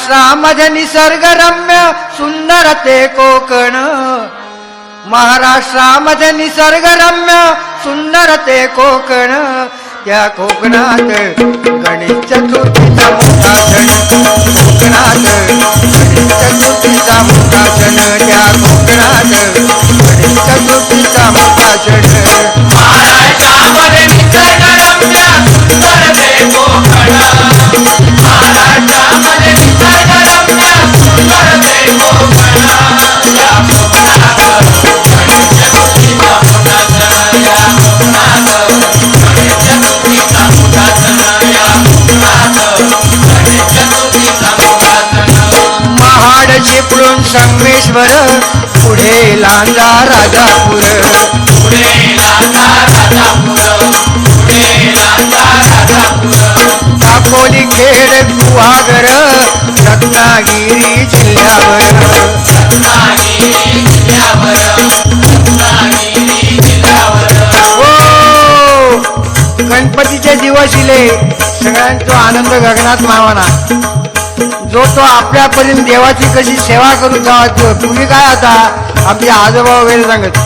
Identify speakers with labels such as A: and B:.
A: महाराष्ट्रामध्ये निसर्गरम्य सुंदर ते कोकण, महाराष्ट्रामध्ये निसर्गरम्य सुंदर ते कोकण, त्या कोकणात गणेश चतुर्थीचा मोठा सण, कोकणात गणेश चतुर्थीचा मोठा सण, त्या कोकणात गणेश चतुर्थीचा मोठा सण.
B: महाराष्ट्रामध्ये निसर्गरम्य सुंदर ते कोकण, महाराष्ट्रामध्ये निसर्गरम्य सुंदर ते कोकण, या कोकणात गणेश चतुर्थीचा मोठा सण, या कोकणात गणेश चतुर्थीचा मोठा सण, या कोकणात गणेश चतुर्थीचा मोठा सण.
A: महाड चिपळूण संगमेश्वर, पुढे लांजा राजापूर,
B: पुढे लांजा राजापूर, पुढे लांजा राजापूर,
A: दापोली खेड गुहागर, रत्नागिरी जिल्ह्यावर,
B: रत्नागिरी जिल्ह्यावर, रत्नागिरी जिल्ह्यावर.
A: हो गणपतीचे दिवस इले, सगळ्यांचा आनंद गगनात मावाना. जो तो आपल्यापर्यंत देवाची कशी सेवा करू जावा, तुम्ही काय आता आपली आजोबा वगैरे सांगत